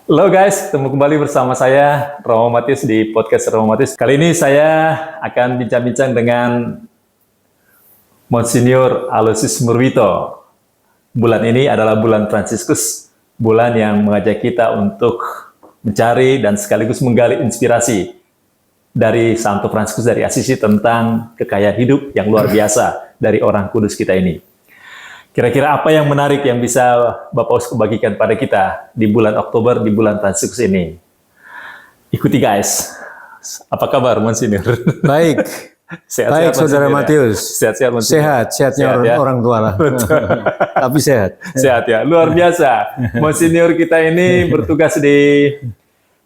Halo guys, ketemu kembali bersama saya Romo Matius di podcast Romo Matius. Kali ini saya akan bincang-bincang dengan Monsinyur Aloysius Murwito. Bulan ini adalah bulan Fransiskus, bulan yang mengajak kita untuk mencari dan sekaligus menggali inspirasi dari Santo Fransiskus dari Assisi tentang kekayaan hidup yang luar biasa dari orang kudus kita ini. Kira-kira apa yang menarik yang bisa Bapak Uskup bagikan pada kita di bulan Oktober, di bulan Fransiskus ini? Ikuti guys. Apa kabar, Monsinyur? Baik. Sehat-sehat, Baik, Saudara Monsinyur, ya? Matius. Sehat-sehat, Monsinyur. Sehatnya Sehat, ya? orang tua lah. Tapi sehat. Sehat ya, luar biasa. Monsinyur kita ini bertugas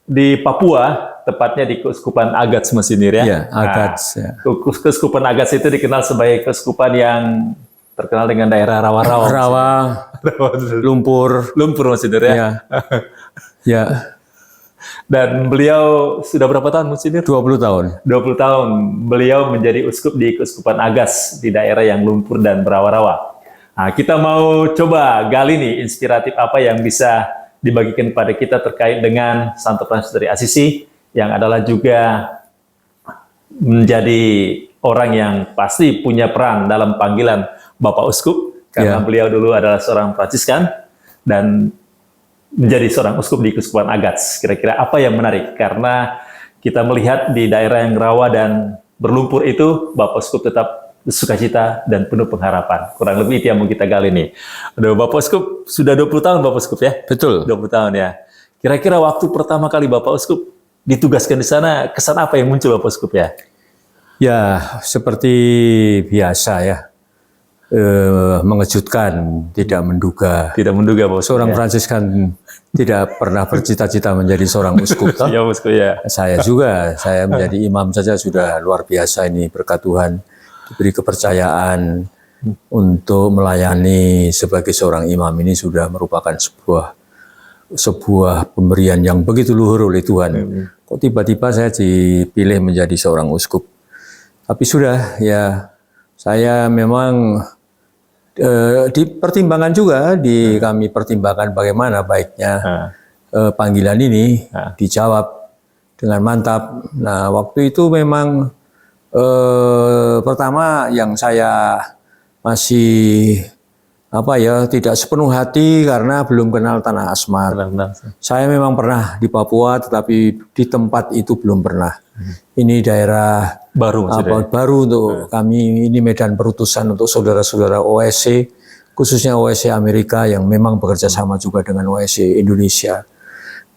di Papua, tepatnya di Keuskupan Agats, Monsinyur ya. Iya, Agats, ya. Keuskupan Agats itu dikenal sebagai keuskupan yang terkenal dengan daerah rawa-rawa. Rawa, lumpur. Lumpur, Monsinyur ya. Ya. Ya, Dan beliau sudah berapa tahun, Monsinyur? 20 tahun. 20 tahun. Beliau menjadi uskup di Keuskupan Agats di daerah yang lumpur dan berawa-rawa. Nah, kita mau coba gali nih inspiratif apa yang bisa dibagikan kepada kita terkait dengan Santo Fransiskus dari Assisi yang adalah juga menjadi orang yang pasti punya peran dalam panggilan Bapak Uskup karena beliau dulu adalah seorang Fransiskan dan menjadi seorang uskup di Keuskupan Agats. Kira-kira apa yang menarik? Karena kita melihat di daerah yang rawa dan berlumpur itu, Bapak Uskup tetap sukacita dan penuh pengharapan. Kurang lebih itu yang mau kita gali nih. Aduh, Bapak Uskup sudah 20 tahun Bapak Uskup ya? Betul. 20 tahun ya. Kira-kira waktu pertama kali Bapak Uskup ditugaskan di sana, kesan apa yang muncul Bapak Uskup ya? Ya, seperti biasa ya. Mengejutkan, tidak menduga. Tidak menduga Bapak Uskup. Seorang Ya? Fransiskan tidak pernah bercita-cita menjadi seorang uskup. Toh? Ya, Bapak Uskup ya. Saya juga, saya menjadi imam saja sudah luar biasa ini, berkat Tuhan diberi kepercayaan untuk melayani sebagai seorang imam ini sudah merupakan sebuah pemberian yang begitu luhur oleh Tuhan. Kok tiba-tiba saya dipilih menjadi seorang uskup? Tapi sudah ya, saya memang dipertimbangkan juga, kami pertimbangkan bagaimana baiknya panggilan ini dijawab dengan mantap. Nah, waktu itu memang pertama yang saya masih tidak sepenuh hati karena belum kenal tanah Asmar. Saya memang pernah di Papua, tetapi di tempat itu belum pernah. Ini daerah baru untuk kami, ini medan perutusan untuk saudara-saudara OSC, khususnya OSC Amerika yang memang bekerja sama juga dengan OSC Indonesia.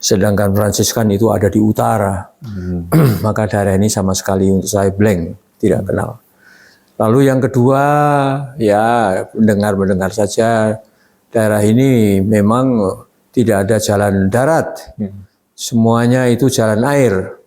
Sedangkan Fransiskan itu ada di utara. Maka daerah ini sama sekali untuk saya blank, tidak kenal. Lalu yang kedua, ya mendengar saja daerah ini memang tidak ada jalan darat. Semuanya itu jalan air.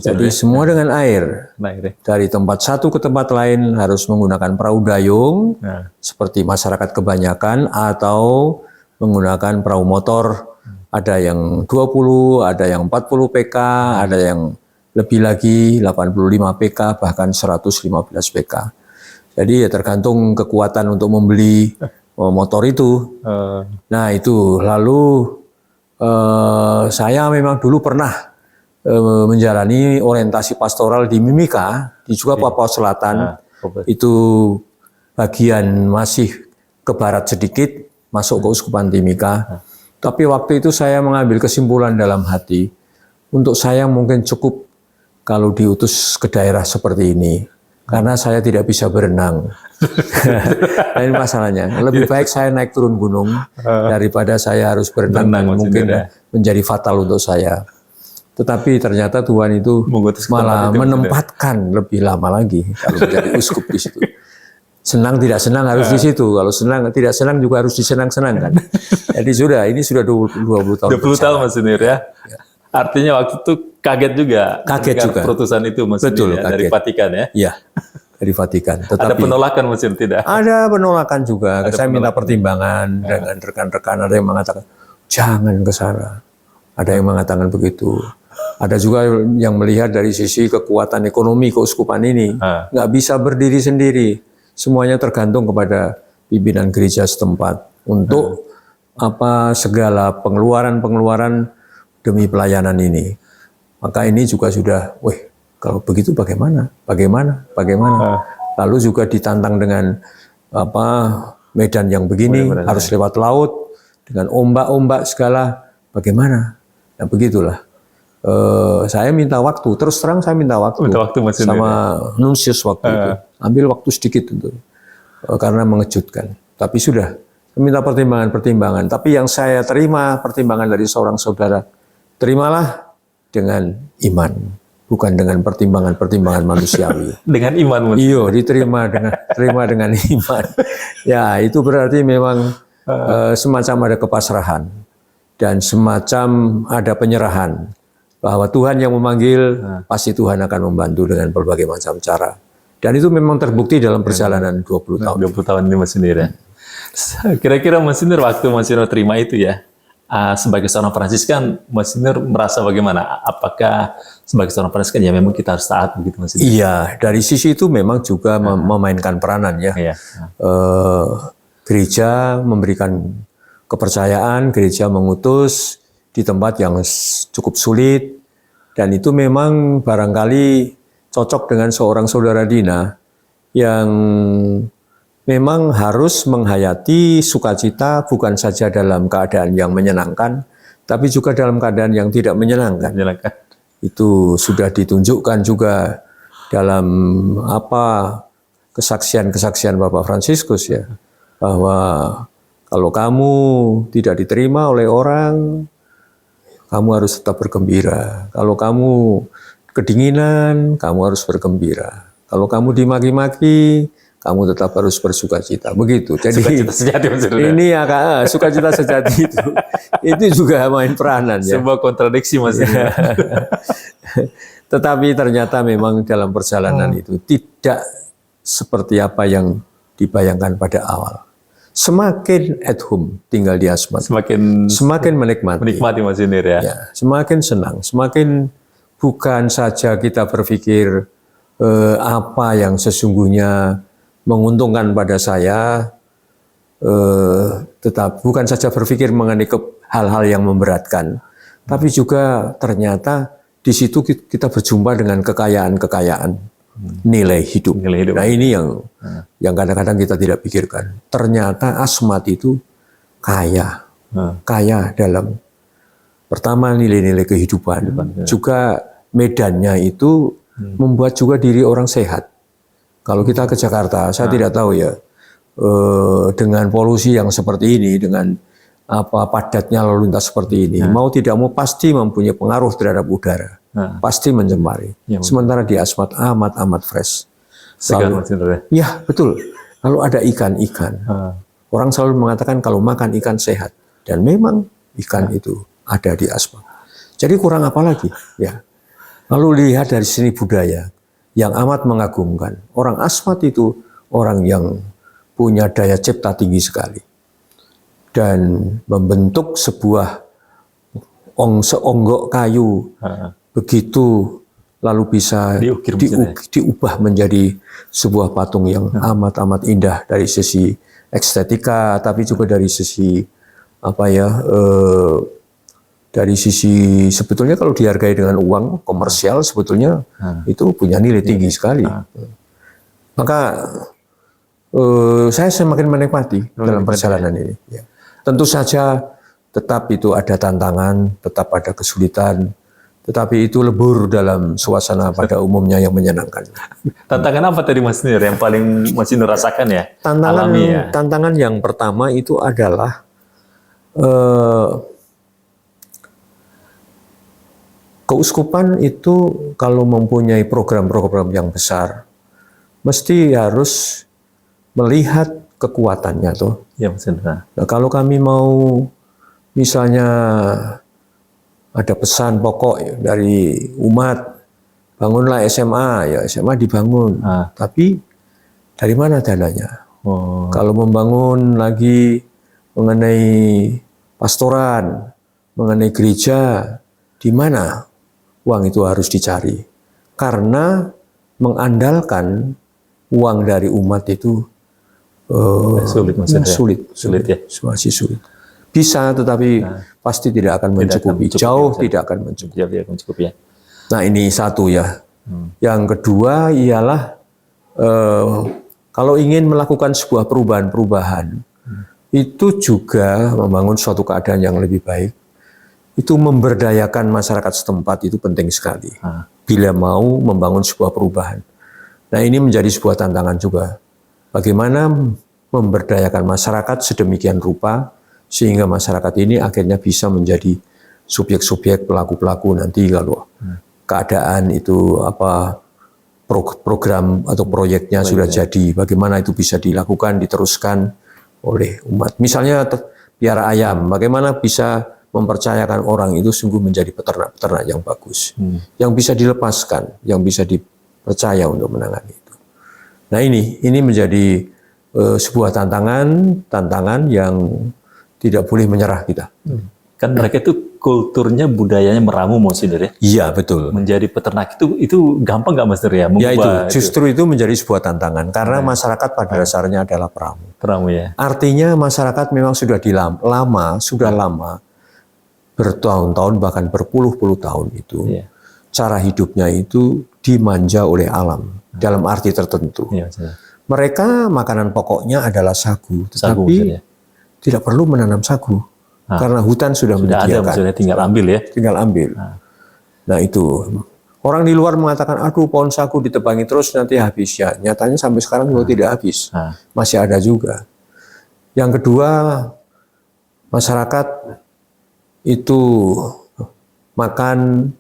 Jadi semua dengan air. Dari tempat satu ke tempat lain harus menggunakan perahu dayung, seperti masyarakat kebanyakan, atau menggunakan perahu motor. Ada yang 20, ada yang 40 PK, ada yang lebih lagi 85 PK, bahkan 115 PK. Jadi ya tergantung kekuatan untuk membeli motor itu. Nah itu, lalu saya memang dulu pernah menjalani orientasi pastoral di Mimika, di juga Papua Selatan. Itu bagian masih ke barat sedikit, masuk ke Uskupan Timika. Tapi waktu itu saya mengambil kesimpulan dalam hati, untuk saya mungkin cukup kalau diutus ke daerah seperti ini, karena saya tidak bisa berenang. Nah, ini masalahnya. Lebih baik saya naik turun gunung daripada saya harus berenang, mungkin menjadi fatal untuk saya. Tetapi ternyata Tuhan itu malah menempatkan lebih lama lagi kalau menjadi uskup di situ. Senang tidak senang harus di situ. Kalau senang tidak senang juga harus disenang-senangkan. Jadi ini sudah 20 tahun. 20 tahun Monsinyur ya. Artinya waktu itu kaget juga. Kaget juga. Keputusan itu Monsinyur ya, dari Vatikan ya. Iya, dari Vatikan. Tetapi, ada penolakan Monsinyur tidak? Ada penolakan juga. Saya minta pertimbangan dengan rekan-rekan. Ada yang mengatakan jangan ke sana. Ada yang mengatakan begitu. Ada juga yang melihat dari sisi kekuatan ekonomi keuskupan ini, nggak bisa berdiri sendiri. Semuanya tergantung kepada pimpinan gereja setempat untuk segala pengeluaran demi pelayanan ini. Maka ini juga sudah, wih, kalau begitu bagaimana? Lalu juga ditantang dengan medan yang begini, harus lewat laut dengan ombak-ombak segala, bagaimana? Nah begitulah. Saya minta waktu, terus terang saya minta waktu sama nunsius waktu itu. Ambil waktu sedikit untuk karena mengejutkan. Tapi sudah, saya minta pertimbangan. Tapi yang saya terima pertimbangan dari seorang saudara, terimalah dengan iman, bukan dengan pertimbangan manusiawi. Dengan iman. Iya, terima dengan iman. Ya, itu berarti memang semacam ada kepasrahan dan semacam ada penyerahan bahwa Tuhan yang memanggil, pasti Tuhan akan membantu dengan berbagai macam cara. Dan itu memang terbukti dalam perjalanan 20 tahun. 20 tahun ini Mas Sinir ya. Kira-kira Mas Sinir waktu Mas Sinir terima itu ya, sebagai seorang Fransiskan, Mas Sinir merasa bagaimana? Apakah sebagai seorang Fransiskan ya memang kita harus taat begitu Mas Sinir? Iya, dari sisi itu memang juga memainkan peranan ya. Iya. Gereja memberikan kepercayaan, gereja mengutus di tempat yang cukup sulit, dan itu memang barangkali cocok dengan seorang saudara Dina yang memang harus menghayati sukacita bukan saja dalam keadaan yang menyenangkan, tapi juga dalam keadaan yang tidak menyenangkan. Itu sudah ditunjukkan juga dalam kesaksian Bapak Fransiskus ya, bahwa kalau kamu tidak diterima oleh orang, kamu harus tetap bergembira. Kalau kamu kedinginan, kamu harus bergembira. Kalau kamu dimaki-maki, kamu tetap harus bersukacita. Begitu. Jadi sukacita sejati maksudnya. Ini ya sukacita sejati itu juga main peranan ya. Sebuah kontradiksi maksudnya. Tetapi ternyata memang dalam perjalanan itu tidak seperti apa yang dibayangkan pada awal. Semakin at home tinggal di Asmat, semakin menikmati Mas Sinir ya. Ya, semakin senang, semakin bukan saja kita berpikir apa yang sesungguhnya menguntungkan pada saya, tetap bukan saja berpikir mengenai hal-hal yang memberatkan, tapi juga ternyata di situ kita berjumpa dengan kekayaan nilai hidup. Nah ini yang kadang-kadang kita tidak pikirkan. Ternyata Asmat itu kaya dalam pertama nilai-nilai kehidupan, juga medannya itu membuat juga diri orang sehat. Kalau kita ke Jakarta, saya tidak tahu ya, dengan polusi yang seperti ini, dengan padatnya lalu lintas seperti ini, mau tidak mau pasti mempunyai pengaruh terhadap udara. Pasti mencemari. Ya, sementara di Asmat amat fresh. Ya betul. Lalu ada ikan-ikan. Orang selalu mengatakan kalau makan ikan sehat, dan memang ikan itu ada di Asmat. Jadi kurang apa lagi? Ya. Lalu lihat dari sini budaya yang amat mengagumkan. Orang Asmat itu orang yang punya daya cipta tinggi sekali dan membentuk sebuah seonggok kayu. Begitu lalu bisa diubah menjadi sebuah patung yang amat indah dari sisi estetika, tapi juga dari sisi dari sisi sebetulnya kalau dihargai dengan uang komersial sebetulnya itu punya nilai tinggi sekali. Maka saya semakin menikmati dalam perjalanan ini. Ya. Tentu saja tetap itu ada tantangan, tetap ada kesulitan. Tetapi itu lebur dalam suasana pada umumnya yang menyenangkan. Tantangan apa tadi Mas Sinir yang paling Mas Sinir rasakan ya? Tantangan yang pertama itu adalah keuskupan itu kalau mempunyai program-program yang besar, mesti harus melihat kekuatannya tuh. Ya, Mas Sinir. Nah, kalau kami mau misalnya ada pesan pokok dari umat, bangunlah SMA, ya SMA dibangun. Tapi dari mana dananya? Kalau membangun lagi mengenai pastoran, mengenai gereja, di mana uang itu harus dicari? Karena mengandalkan uang dari umat itu sulit, sulit ya, masih sulit. bisa, tetapi pasti tidak akan mencukupi. Jauh tidak akan mencukupi. Tidak mencukupi ya. Nah ini satu ya. Yang kedua ialah kalau ingin melakukan sebuah perubahan-perubahan, itu juga membangun suatu keadaan yang lebih baik. Itu memberdayakan masyarakat setempat itu penting sekali. Bila mau membangun sebuah perubahan. Nah ini menjadi sebuah tantangan juga. Bagaimana memberdayakan masyarakat sedemikian rupa sehingga masyarakat ini akhirnya bisa menjadi subjek-subjek pelaku-pelaku nanti kalau keadaan itu program atau proyeknya sudah jadi, bagaimana itu bisa dilakukan, diteruskan oleh umat. Misalnya piara ayam, bagaimana bisa mempercayakan orang itu sungguh menjadi peternak-peternak yang bagus, yang bisa dilepaskan, yang bisa dipercaya untuk menangani itu. Nah ini menjadi sebuah tantangan yang tidak boleh menyerah kita. Kan mereka itu kulturnya, budayanya meramu, Mas Sudar ya. Iya betul. Menjadi peternak itu gampang nggak Mas Sudar ya? Ya itu justru itu menjadi sebuah tantangan karena masyarakat pada dasarnya adalah peramu. Peramu ya. Artinya masyarakat memang sudah lama bertahun-tahun bahkan berpuluh-puluh tahun itu cara hidupnya itu dimanja oleh alam dalam arti tertentu. Iya, mereka makanan pokoknya adalah sagu, tetapi tidak perlu menanam sagu karena hutan sudah menyediakan. Ada, tinggal ambil ya. Tinggal ambil. Nah itu orang di luar mengatakan, aduh pohon sagu ditebangi terus nanti habis ya. Nyatanya sampai sekarang juga tidak habis, masih ada juga. Yang kedua, masyarakat itu makan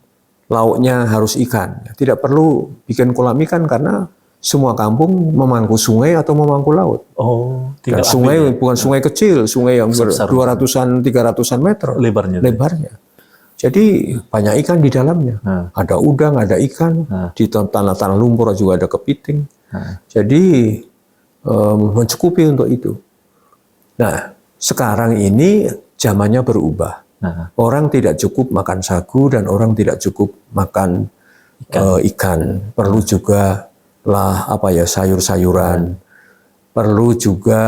lauknya harus ikan. Tidak perlu bikin kolam ikan karena semua kampung memangku sungai atau memangku laut. Oh, dan sungai bukan sungai kecil, sungai yang 200-an, 300-an meter lebarnya. Jadi banyak ikan di dalamnya. Ada udang, ada ikan. Di tanah-tanah lumpur juga ada kepiting. Jadi mencukupi untuk itu. Nah, sekarang ini zamannya berubah. Orang tidak cukup makan sagu dan orang tidak cukup makan ikan. Perlu juga sayur-sayuran, perlu juga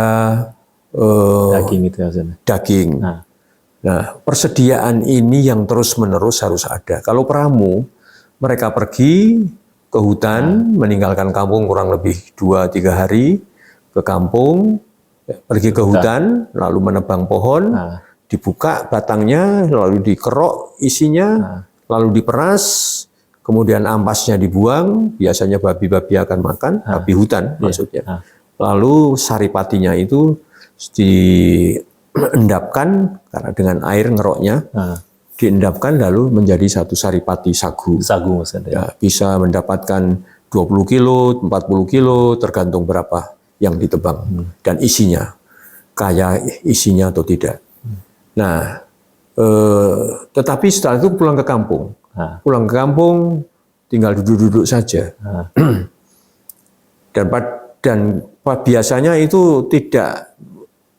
daging itu ya. Daging. Nah, persediaan ini yang terus-menerus harus ada. Kalau peramu, mereka pergi ke hutan, meninggalkan kampung kurang lebih 2-3 hari, ke kampung, pergi ke hutan, lalu menebang pohon, dibuka batangnya, lalu dikerok isinya, lalu diperas, kemudian ampasnya dibuang, biasanya babi-babi akan makan, babi hutan maksudnya. Lalu saripatinya itu diendapkan, karena dengan air ngeroknya, diendapkan lalu menjadi satu saripati sagu. Sagu maksudnya. Ya, bisa mendapatkan 20 kilo, 40 kilo, tergantung berapa yang ditebang. Dan isinya, kaya isinya atau tidak. Nah, tetapi setelah itu pulang ke kampung. Pulang ke kampung, tinggal duduk-duduk saja. Dan biasanya itu tidak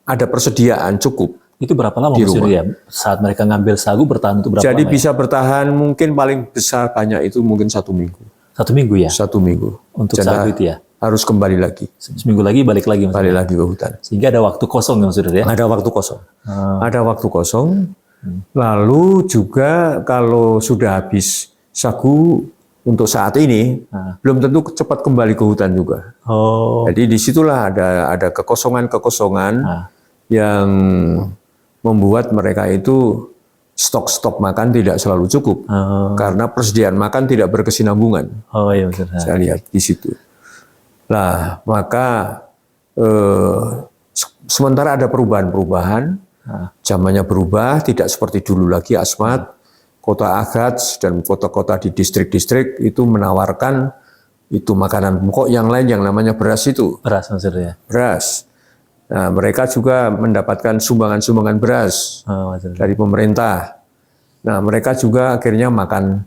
ada persediaan cukup. Itu berapa lama maksudnya saat mereka ngambil sagu bertahan untuk berapa Jadi lama? bisa bertahan mungkin paling besar banyak itu mungkin 1 minggu. 1 minggu ya? 1 minggu. Untuk sagu itu ya? Harus kembali lagi. Seminggu lagi balik lagi maksudnya? Balik lagi ke hutan. Sehingga ada waktu kosong ya maksudnya ya? Ada waktu kosong. Ada waktu kosong. Lalu juga kalau sudah habis sagu untuk saat ini, belum tentu cepat kembali ke hutan juga. Jadi disitulah ada kekosongan-kekosongan yang membuat mereka itu stok makan tidak selalu cukup. Karena persediaan makan tidak berkesinambungan. Iya maksudnya. Saya lihat di situ. Nah, maka sementara ada perubahan-perubahan, zamannya berubah, tidak seperti dulu lagi Asmat, kota Agats dan kota-kota di distrik-distrik itu menawarkan itu makanan pokok yang lain yang namanya beras itu. Beras maksudnya? Beras. Nah, mereka juga mendapatkan sumbangan-sumbangan beras dari pemerintah. Nah, mereka juga akhirnya makan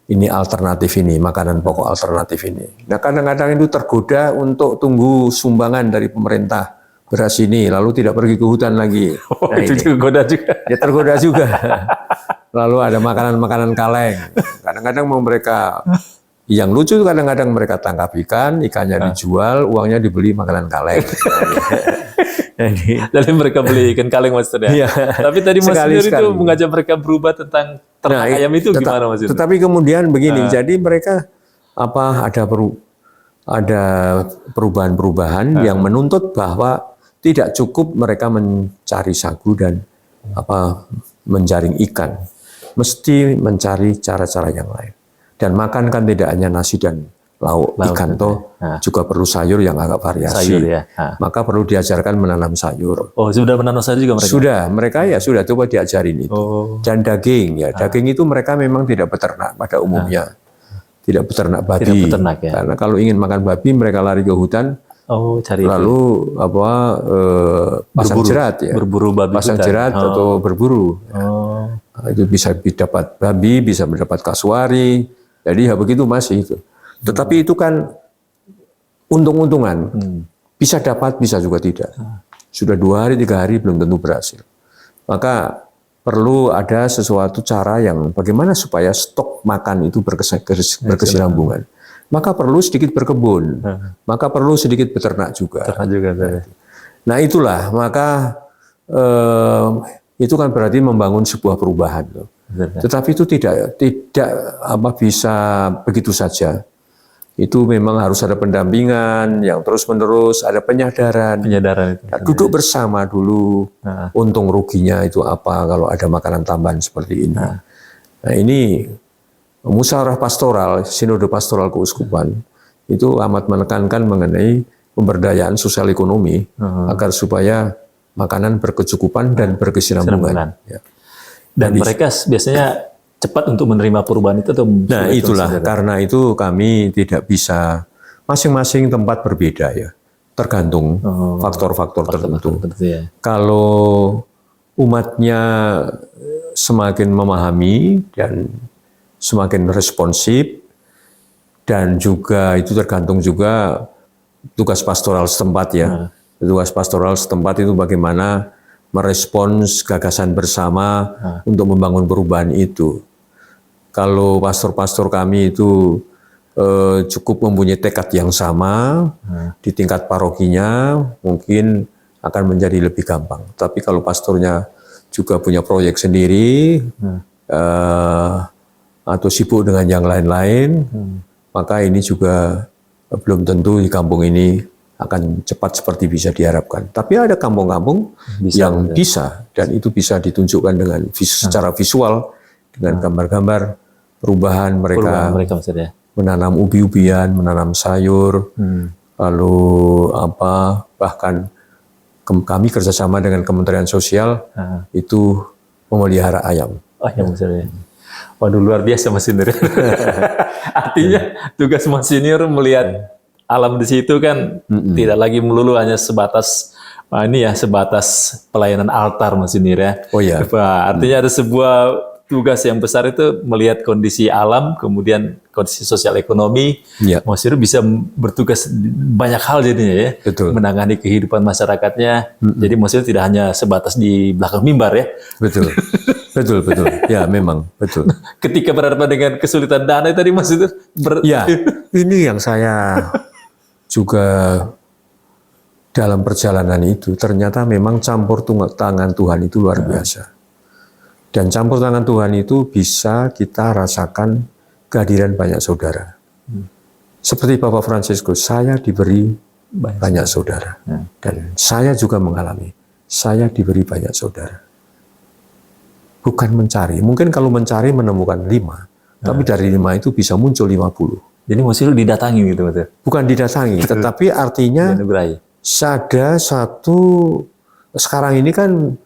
ini alternatif ini, makanan pokok alternatif ini. Nah, kadang-kadang itu tergoda untuk tunggu sumbangan dari pemerintah beras ini, lalu tidak pergi ke hutan lagi. Nah, itu tergoda juga. Ya tergoda juga. Lalu ada makanan-makanan kaleng. Kadang-kadang mereka, yang lucu kadang-kadang mereka tangkap ikan, ikannya dijual, uangnya dibeli makanan kaleng. Jadi mereka beli ikan kaleng Mas Nur ya. Iya. Tapi tadi Mas Nur itu Sekali-sekali. mengajak mereka berubah tentang ternak ayam itu gimana Mas Nur? Tetapi kemudian begini, jadi mereka ada perubahan-perubahan yang menuntut bahwa tidak cukup mereka mencari sagu dan menjaring ikan, mesti mencari cara-cara yang lain. Dan makan kan tidak hanya nasi dan lauk ikan toh, juga perlu sayur yang agak variasi. Sayur ya. Maka perlu diajarkan menanam sayur. Oh, sudah menanam sayur juga mereka? Sudah, mereka ya sudah coba diajarin itu. Oh. Dan daging ya, daging itu mereka memang tidak beternak pada umumnya. Tidak beternak babi. Tidak beternak ya. Karena kalau ingin makan babi mereka lari ke hutan. Oh, cari lalu pasang jerat ya. Berburu babi pasang hutan. jerat atau berburu. Nah, itu bisa dapat babi, bisa mendapat kasuari. Jadi ya begitu masih itu. Tetapi itu kan untung-untungan. Bisa dapat, bisa juga tidak. Sudah 2 hari, 3 hari belum tentu berhasil. Maka perlu ada sesuatu cara yang bagaimana supaya stok makan itu berkesinambungan. Maka perlu sedikit berkebun. Maka perlu sedikit beternak juga. Nah itulah, maka itu kan berarti membangun sebuah perubahan. Tetapi itu tidak bisa begitu saja. Itu memang harus ada pendampingan yang terus-menerus, ada penyadaran itu. Duduk bersama dulu, untung ruginya itu apa kalau ada makanan tambahan seperti ini. Nah ini musyawarah pastoral, sinode pastoral keuskupan itu amat menekankan mengenai pemberdayaan sosial ekonomi agar supaya makanan berkecukupan dan berkesinambungan. Ya. Dan mereka biasanya cepat untuk menerima perubahan itu atau? Nah itulah karena itu kami tidak bisa, masing-masing tempat berbeda ya, tergantung faktor-faktor tertentu. Ya. Kalau umatnya semakin memahami dan semakin responsif, dan juga itu tergantung juga tugas pastoral setempat ya. Tugas pastoral setempat itu bagaimana merespons gagasan bersama untuk membangun perubahan itu. Kalau pastor-pastor kami itu cukup mempunyai tekad yang sama di tingkat parokinya, mungkin akan menjadi lebih gampang. Tapi kalau pastornya juga punya proyek sendiri atau sibuk dengan yang lain-lain, maka ini juga belum tentu di kampung ini akan cepat seperti bisa diharapkan. Tapi ada kampung-kampung yang bisa, dan itu bisa ditunjukkan dengan secara visual, dengan gambar-gambar perubahan mereka maksudnya. Menanam ubi-ubian, menanam sayur, lalu bahkan kami kerjasama dengan Kementerian Sosial itu memelihara ayam. Ayam maksudnya. Waduh, luar biasa Mas Nur. Artinya tugas Mas Nur melihat alam di situ kan tidak lagi melulu hanya sebatas sebatas pelayanan altar Mas Nur ya. Oh ya. Artinya ada sebuah tugas yang besar itu melihat kondisi alam, kemudian kondisi sosial ekonomi. Ya. Mas Nur bisa bertugas banyak hal jadinya ya. Betul. Menangani kehidupan masyarakatnya. Jadi Mas Nur tidak hanya sebatas di belakang mimbar ya. Betul. Betul. Ya memang, betul. Ketika berhadapan dengan kesulitan dana tadi Mas Nur. Ya, ini yang saya juga dalam perjalanan itu ternyata memang campur tangan Tuhan itu luar biasa. Dan campur tangan Tuhan itu bisa kita rasakan kehadiran banyak saudara. Seperti Bapak Fransiskus, saya diberi banyak saudara. Dan saya juga mengalami, saya diberi banyak saudara. Bukan mencari, mungkin kalau mencari menemukan 5, tapi dari 5 itu bisa muncul 50. Jadi Mas Nur didatangi gitu Mas? Bukan didatangi, tetapi artinya ada satu, sekarang ini kan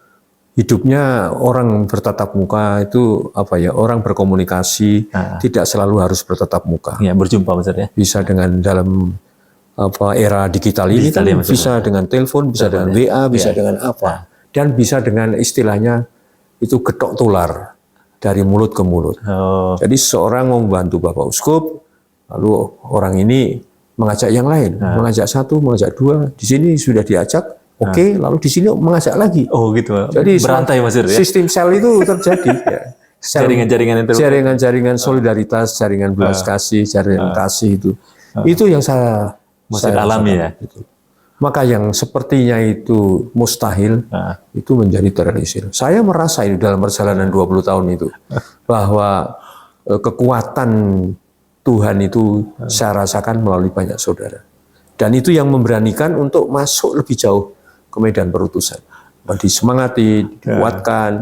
hidupnya orang bertatap muka itu orang berkomunikasi tidak selalu harus bertatap muka. Ya, berjumpa Mas ya. Bisa dengan dalam era digital ini kan bisa dengan telepon, bisa dengan WA, bisa dengan apa. Dan bisa dengan istilahnya itu getok tular dari mulut ke mulut. Jadi seorang membantu Bapak Uskup, lalu orang ini mengajak yang lain, mengajak 1, mengajak 2, di sini sudah diajak. Oke, lalu di sini mengajak lagi. Oh gitu. Jadi berantai Mas ya. Sistem sel itu terjadi. Ya. Jaringan-jaringan solidaritas, jaringan belas kasih, jaringan kasih itu. Itu yang saya alami ya. Gitu. Maka yang sepertinya itu mustahil, itu menjadi terrealisir. Saya merasa ini dalam perjalanan 20 tahun itu, bahwa kekuatan Tuhan itu saya rasakan melalui banyak saudara. Dan itu yang memberanikan untuk masuk lebih jauh ke medan perutusan. Disemangati, dikuatkan,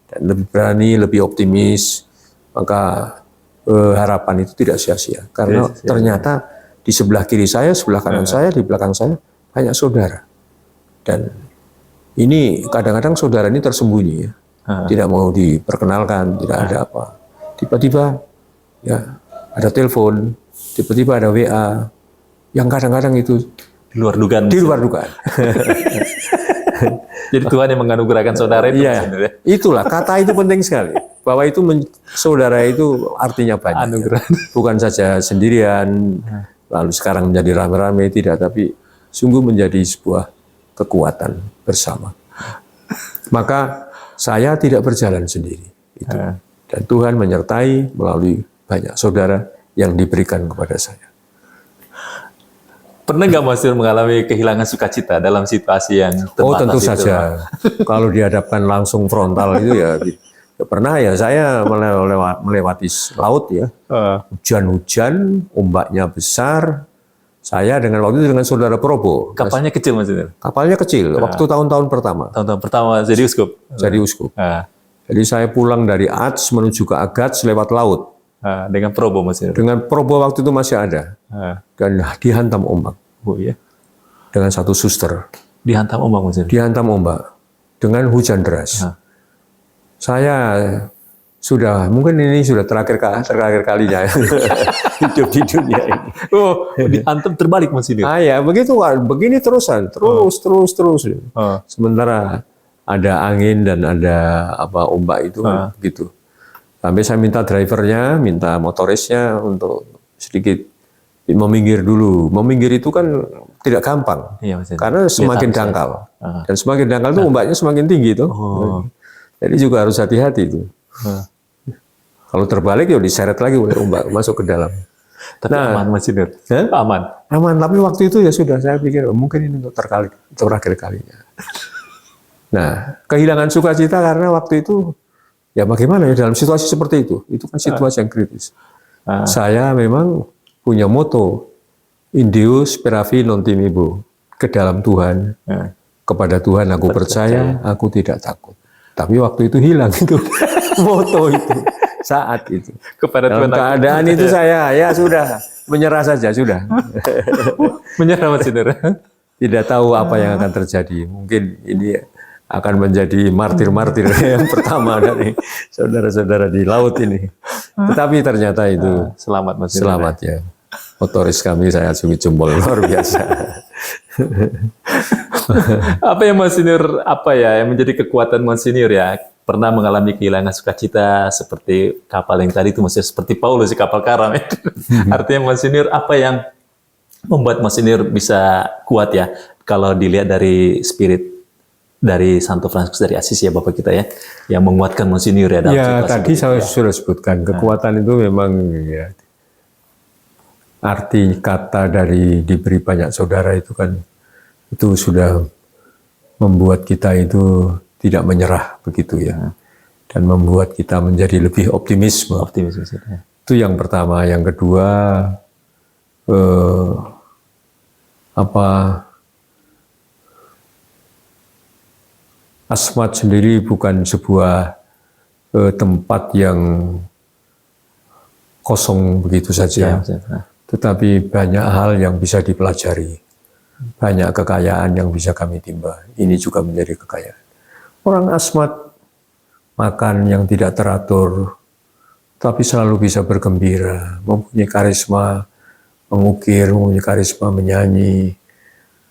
dan lebih berani, lebih optimis. Maka harapan itu tidak sia-sia. Karena ternyata di sebelah kiri saya, sebelah kanan saya, di belakang saya, banyak saudara. Dan ini kadang-kadang saudara ini tersembunyi ya. Tidak mau diperkenalkan, tidak ada apa. Tiba-tiba ya ada telepon, tiba-tiba ada WA, yang kadang-kadang itu Di luar dugaan. di luar dugaan. Jadi Tuhan yang menganugerahkan saudara itu. Iya, itulah kata itu penting sekali. Bahwa itu saudara itu artinya banyak. Anugerah. Bukan saja sendirian, lalu sekarang menjadi rame-rame, tidak, tapi sungguh menjadi sebuah kekuatan bersama. Maka saya tidak berjalan sendiri. Itu. Dan Tuhan menyertai melalui banyak saudara yang diberikan kepada saya. Pernah nggak Mas Nur mengalami kehilangan sukacita dalam situasi yang Oh tentu itu? saja. Kalau dihadapkan langsung frontal itu ya pernah ya saya melewati laut ya. Hujan-hujan, ombaknya besar. Saya waktu itu dengan saudara Probo. Kapalnya kecil Mas Nur? Kapalnya kecil, waktu tahun-tahun pertama. Tahun-tahun pertama jadi uskup? Jadi uskup. Jadi saya pulang dari Ats menuju ke Agats lewat laut. Dengan Probo Mas Nur? Dengan Probo waktu itu masih ada. Dan dihantam ombak. Oh iya? Dengan satu suster. Dihantam ombak Mas Nur? Dihantam ombak. Dengan hujan deras. Saya mungkin ini sudah terakhir kalinya hidup di dunia ini. Oh, dihantam terbalik Mas Nur? Ya, begini terusan, terus. Sementara ada angin dan ada ombak itu begitu. Sampai saya minta drivernya, minta motorisnya untuk sedikit meminggir dulu. Meminggir itu kan tidak gampang, karena semakin dangkal. Dan semakin dangkal itu ombaknya semakin tinggi tuh. Jadi juga harus hati-hati itu. Kalau terbalik ya diseret lagi oleh ombak masuk ke dalam. Tapi aman Mas Nur? Aman? Aman, tapi waktu itu ya sudah saya pikir mungkin ini untuk terakhir kalinya. Nah, kehilangan sukacita karena waktu itu ya bagaimana ya dalam situasi seperti itu kan situasi yang kritis. Saya memang punya moto in Deo speravi non timibo, ke dalam Tuhan, kepada Tuhan aku percaya, aku tidak takut. Tapi waktu itu hilang itu moto itu saat itu. Kepada dalam Tuhan keadaan itu saya ya sudah menyerah saja sudah. Menyerah Mas Nur? Tidak tahu apa yang akan terjadi. Mungkin ini akan menjadi martir-martir yang pertama dari saudara-saudara di laut ini. Tetapi ternyata itu selamat Mas Nur. Selamat ya. Motoris kami saya acungi jempol luar biasa. Apa yang Mas Nur, yang menjadi kekuatan Mas Nur ya? Pernah mengalami kehilangan sukacita seperti kapal yang tadi itu, maksudnya seperti Paulus di kapal karam. Artinya Mas Nur, apa yang membuat Mas Nur bisa kuat ya? Kalau dilihat dari spirit dari Santo Fransiskus dari Asis ya Bapak kita ya, yang menguatkan Mas Nur ya dalam situasi tadi saya sudah sebutkan kekuatan itu memang ya, arti kata dari diberi banyak saudara itu kan itu sudah membuat kita itu tidak menyerah begitu ya, dan membuat kita menjadi lebih optimisme. Ya. Itu yang pertama. Yang kedua Asmat sendiri bukan sebuah tempat yang kosong begitu saja, tetapi banyak hal yang bisa dipelajari, banyak kekayaan yang bisa kami timba. Ini juga menjadi kekayaan. Orang Asmat makan yang tidak teratur, tapi selalu bisa bergembira, mempunyai karisma mengukir, mempunyai karisma menyanyi.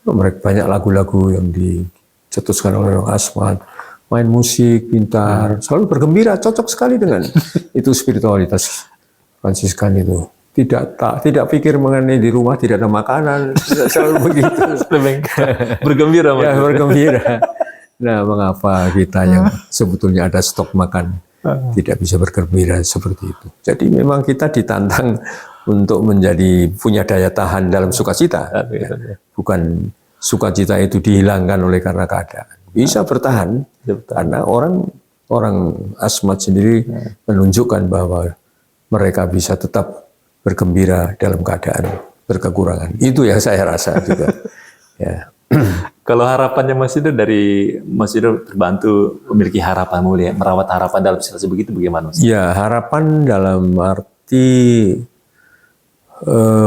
Mereka banyak lagu-lagu yang dicetuskan oleh orang Asmat, main musik, pintar, selalu bergembira, cocok sekali dengan itu spiritualitas Fransiskan itu. Tidak pikir mengenai di rumah tidak ada makanan, selalu begitu. Bergembira, ya, bergembira. Nah, mengapa kita yang sebetulnya ada stok makan tidak bisa bergembira seperti itu? Jadi memang kita ditantang untuk punya daya tahan dalam sukacita, bukan sukacita itu dihilangkan oleh karena keadaan. Bisa bertahan karena orang Asmat sendiri menunjukkan bahwa mereka bisa tetap bergembira dalam keadaan berkekurangan. Itu yang saya rasa juga. Ya. Kalau harapannya Mas Yudo dari Mas Yudo terbantu memiliki harapan mulia, merawat harapan dalam situasi begitu bagaimana Mas? Ya, harapan dalam arti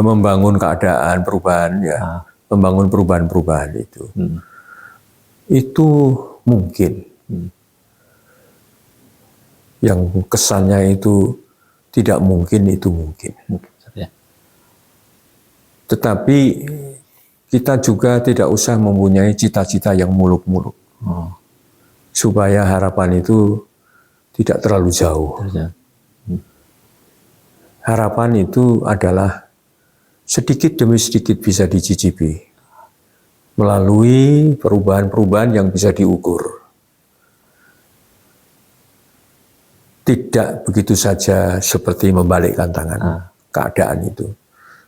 membangun keadaan perubahan ya, membangun perubahan-perubahan itu. Itu mungkin. Yang kesannya itu tidak mungkin, itu mungkin. Ya. Tetapi kita juga tidak usah mempunyai cita-cita yang muluk-muluk. Supaya harapan itu tidak terlalu jauh. Harapan itu adalah sedikit demi sedikit bisa dicicipi melalui perubahan-perubahan yang bisa diukur. Tidak begitu saja seperti membalikkan tangan keadaan itu.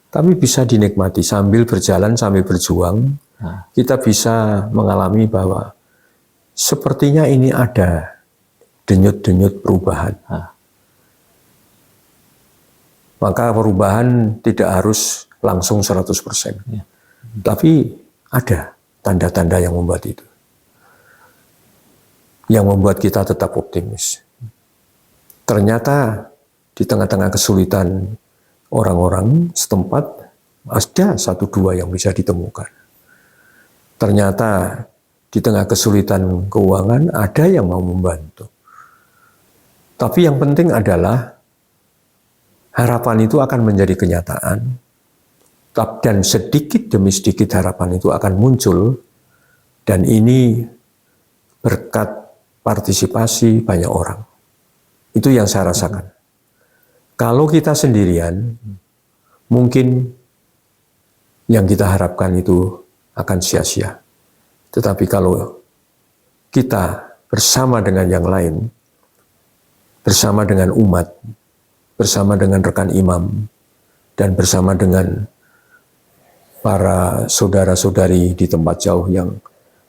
Tapi bisa dinikmati sambil berjalan, sambil berjuang. Kita bisa mengalami bahwa sepertinya ini ada denyut-denyut perubahan. Maka perubahan tidak harus langsung 100%. Tapi ada tanda-tanda yang membuat itu. Yang membuat kita tetap optimis. Ternyata di tengah-tengah kesulitan orang-orang setempat ada 1-2 yang bisa ditemukan. Ternyata di tengah kesulitan keuangan ada yang mau membantu. Tapi yang penting adalah harapan itu akan menjadi kenyataan, dan sedikit demi sedikit harapan itu akan muncul, dan ini berkat partisipasi banyak orang. Itu yang saya rasakan. Kalau kita sendirian, mungkin yang kita harapkan itu akan sia-sia. Tetapi kalau kita bersama dengan yang lain, bersama dengan umat, bersama dengan rekan imam, dan bersama dengan para saudara-saudari di tempat jauh yang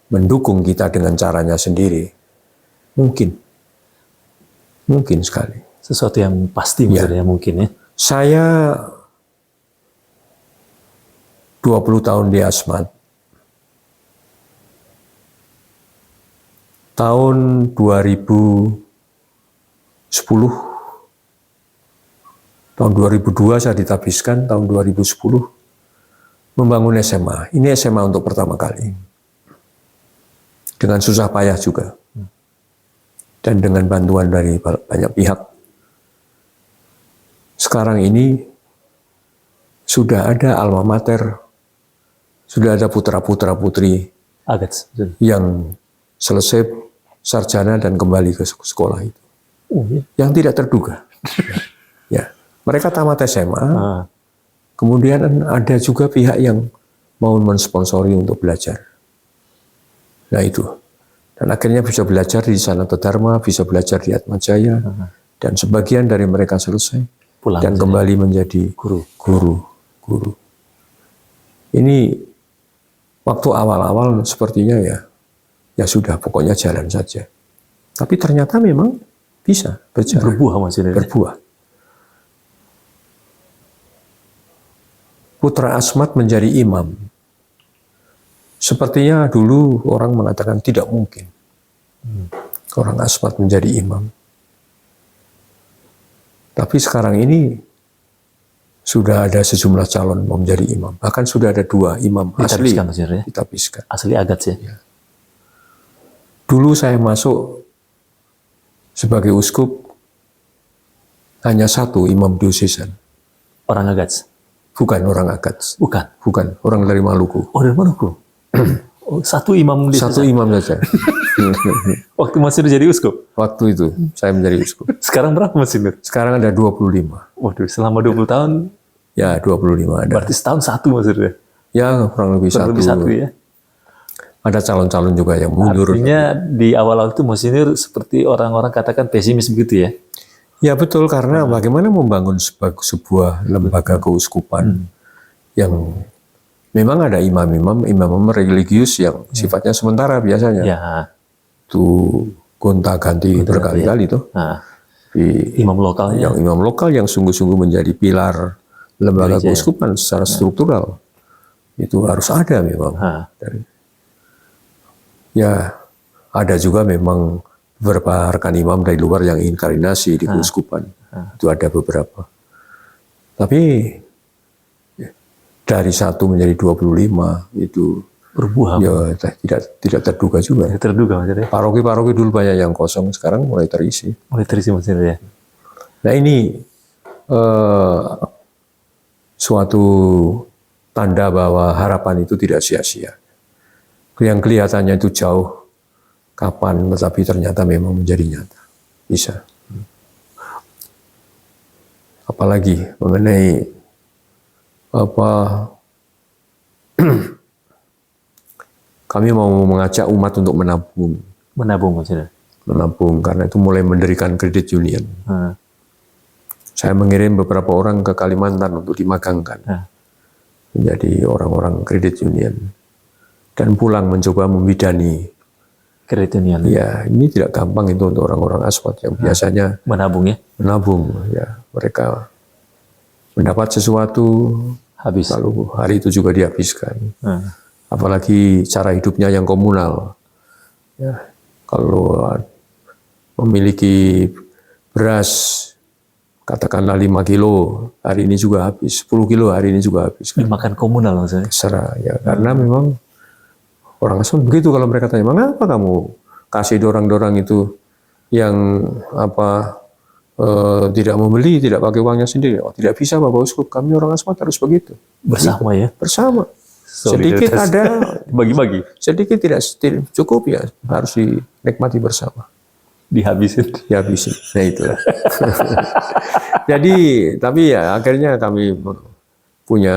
mendukung kita dengan caranya sendiri, mungkin sekali. Sesuatu yang pasti maksudnya mungkin ya. Saya 20 tahun di Asmat. Tahun 2010, tahun 2002 saya ditabiskan, tahun 2010 membangun SMA. Ini SMA untuk pertama kali. Dengan susah payah juga. Dan dengan bantuan dari banyak pihak. Sekarang ini sudah ada alma mater, sudah ada putra-putra putri yang selesai sarjana dan kembali ke sekolah itu. Yang tidak terduga. Ya, mereka tamat SMA, kemudian ada juga pihak yang mau mensponsori untuk belajar. Nah itu. Dan akhirnya bisa belajar di Sanata Dharma, bisa belajar di Atmajaya, dan sebagian dari mereka selesai. Pulang dan kembali menjadi guru. Ini waktu awal-awal sepertinya ya sudah, pokoknya jalan saja. Tapi ternyata memang bisa berjalan. Berbuah maksudnya. Berbuah. Putra Asmat menjadi imam. Sepertinya dulu orang mengatakan tidak mungkin orang Asmat menjadi imam. Tapi sekarang ini sudah ada sejumlah calon mau menjadi imam. Bahkan sudah ada 2 imam asli ditabiskan. Asli Agats ya? Dulu saya masuk sebagai uskup, hanya 1 imam diosesan. Orang Agats? Bukan orang Agats. Bukan, orang dari Maluku. Oh, dari Maluku? 1 imam diosesan? 1 imam saja. Waktu masih jadi uskup? Waktu itu saya menjadi uskup. Sekarang berapa Mas Sinur? Sekarang ada 25. Waduh, selama 20 tahun? Ya, 25 ada. Berarti setahun 1 Mas Sinur? Ya, kurang lebih 1. Ya? Ada calon-calon juga yang mundur. Artinya di awal-awal itu Mas Sinur seperti orang-orang katakan pesimis begitu ya? Ya betul, karena bagaimana membangun sebuah lembaga keuskupan yang Memang ada imam-imam religius yang sifatnya sementara biasanya. Ya. Itu gonta-ganti berkali-kali tuh. Nah, Di imam lokalnya. yang imam lokal yang sungguh-sungguh menjadi pilar lembaga keuskupan secara struktural. Itu harus ada memang. Dan, ya, ada juga memang beberapa rekan imam dari luar yang inkarnasi di keuskupan. Itu ada beberapa. Tapi dari 1 menjadi 25 itu Berbuah. ya tidak terduga juga. Tidak terduga maksudnya. Paroki-paroki dulu banyak yang kosong, sekarang mulai terisi. Mulai terisi maksudnya ya. Nah ini suatu tanda bahwa harapan itu tidak sia-sia. Yang kelihatannya itu jauh kapan, tetapi ternyata memang menjadi nyata. Bisa. Apalagi mengenai kami mau mengajak umat untuk menabung. Menabung maksudnya. Menabung karena itu mulai mendirikan kredit union. Saya mengirim beberapa orang ke Kalimantan untuk dimagangkan menjadi orang-orang kredit union dan pulang mencoba membidani kredit union. Ya, ini tidak gampang itu untuk orang-orang aswad yang biasanya menabung ya. Menabung ya, mereka mendapat sesuatu habis, lalu hari itu juga dihabiskan. Apalagi cara hidupnya yang komunal. Ya, kalau memiliki beras katakanlah 5 kilo, hari ini juga habis. 10 kilo hari ini juga habis. Dimakan komunal maksudnya? Serah, ya, karena memang orang asal begitu kalau mereka tanya, mengapa kamu kasih dorang-dorang itu yang tidak membeli, tidak pakai uangnya sendiri? Oh, tidak bisa Bapak Uskup, kami orang asmat harus begitu. Bersama ya? Bersama. Sedikit ada, bagi-bagi. Sedikit tidak cukup ya, harus dinikmati bersama. Dihabisin. Nah itulah. Jadi, tapi ya akhirnya kami punya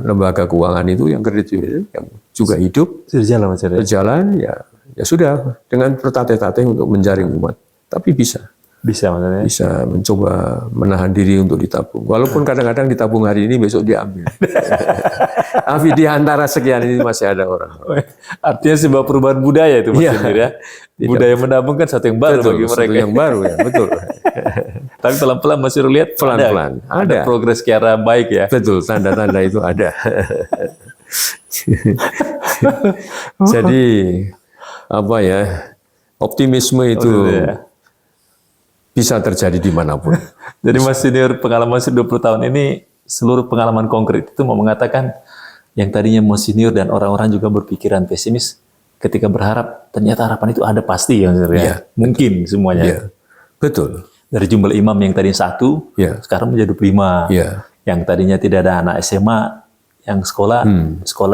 lembaga keuangan itu yang kredit yang juga hidup. Berjalan ya sudah dengan bertateh-tateh untuk menjaring umat. Tapi bisa maksudnya. Bisa mencoba menahan diri untuk ditabung. Walaupun kadang-kadang ditabung hari ini, besok diambil. Tapi di antara sekian ini masih ada orang. Artinya sebuah perubahan budaya itu Mas Sinir ya. Budaya menabung kan satu yang baru bagi mereka. Satu yang baru ya, betul. Tapi pelan-pelan Mas Sinir lihat pelan-pelan ada progres ke arah baik ya. Betul, tanda-tanda itu ada. Jadi optimisme itu bisa terjadi dimanapun. Jadi Mas Sinir, pengalaman 20 tahun ini, seluruh pengalaman konkret itu mau mengatakan yang tadinya Mas Sinir dan orang-orang juga berpikiran pesimis, ketika berharap, ternyata harapan itu ada pasti ya, ya. Mungkin semuanya. Ya. Betul. Dari jumlah imam yang tadi 1, sekarang menjadi 25. Ya. Yang tadinya tidak ada anak SMA, yang sekolah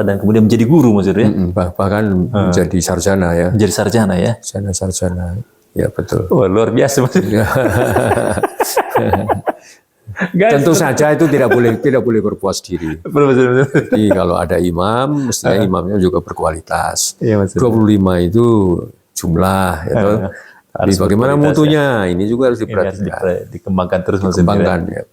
dan kemudian menjadi guru maksudnya. Bahkan menjadi sarjana ya. Menjadi sarjana ya. Sarjana. Ya betul. Wah, luar biasa maksudnya. Tentu saja itu tidak boleh berpuas diri. Jadi kalau ada imam, mestinya imamnya juga berkualitas. 25 itu jumlah, tapi bagaimana mutunya, ini juga harus diperhatikan. Dikembangkan terus. Ya.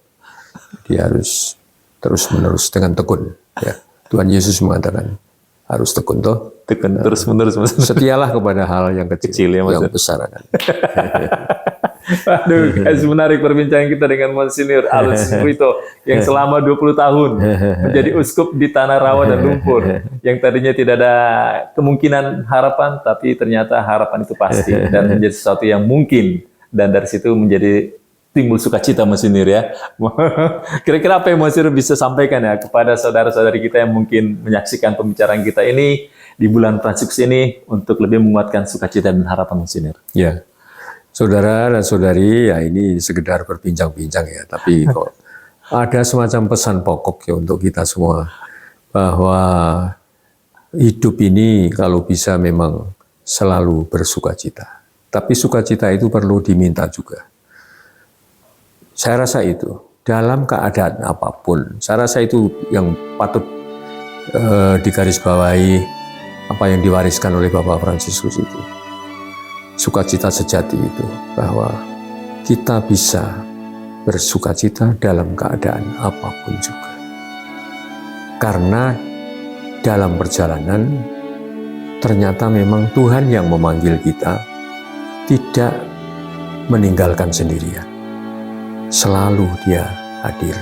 Dia harus terus-menerus dengan tekun. Ya. Tuhan Yesus mengatakan harus tekun toh. Tekun terus-menerus. Setialah kepada hal yang kecil ya, yang besar kan. Aduh, guys, menarik perbincangan kita dengan Monsinyur Aloysius Brito yang selama 20 tahun menjadi uskup di Tanah Rawa dan Lumpur, yang tadinya tidak ada kemungkinan harapan, tapi ternyata harapan itu pasti dan menjadi sesuatu yang mungkin, dan dari situ menjadi timbul sukacita Monsinyur ya. Kira-kira apa yang Monsinyur bisa sampaikan ya kepada saudara-saudari kita yang mungkin menyaksikan pembicaraan kita ini di bulan Fransiksi ini untuk lebih menguatkan sukacita dan harapan Monsinyur? Ya. Saudara dan saudari, ya ini sekedar berbincang-bincang ya, tapi kok ada semacam pesan pokok ya untuk kita semua, bahwa hidup ini kalau bisa memang selalu bersukacita, tapi sukacita itu perlu diminta juga. Saya rasa itu, dalam keadaan apapun, saya rasa itu yang patut digarisbawahi apa yang diwariskan oleh Bapak Fransiskus itu. Sukacita sejati itu, bahwa kita bisa bersukacita dalam keadaan apapun juga. Karena dalam perjalanan ternyata memang Tuhan yang memanggil kita, tidak meninggalkan sendirian. Selalu Dia hadir.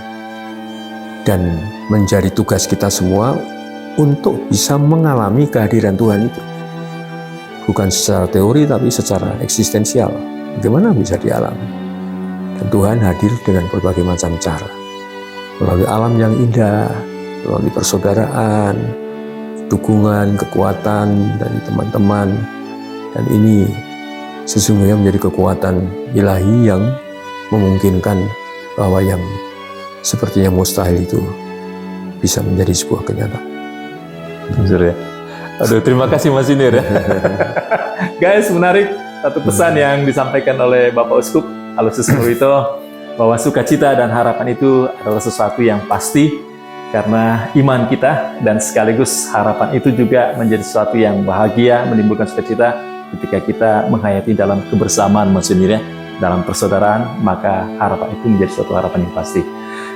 Dan menjadi tugas kita semua untuk bisa mengalami kehadiran Tuhan itu. Bukan secara teori tapi secara eksistensial. Bagaimana bisa dialami? Dan Tuhan hadir dengan berbagai macam cara. Melalui alam yang indah, melalui persaudaraan, dukungan, kekuatan dari teman-teman. Dan ini sesungguhnya menjadi kekuatan ilahi yang memungkinkan bahwa yang sepertinya mustahil itu bisa menjadi sebuah kenyataan. Jujur ya. Aduh, terima kasih Mas Inir ya. Guys, menarik satu pesan yang disampaikan oleh Bapak Uskup Aloysius Purwito, bahwa sukacita dan harapan itu adalah sesuatu yang pasti karena iman kita, dan sekaligus harapan itu juga menjadi sesuatu yang bahagia, menimbulkan sukacita ketika kita menghayati dalam kebersamaan Mas Inir ya, dalam persaudaraan, maka harapan itu menjadi suatu harapan yang pasti.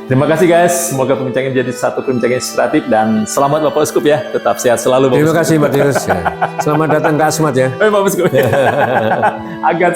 Terima kasih guys, semoga perbincangan jadi satu perbincangan inspiratif, dan selamat Bapak Uskup ya, tetap sehat selalu Bapak Terima Uskup. kasih Matius. Selamat datang ke Asmat ya. Bapak Uskup. Agak.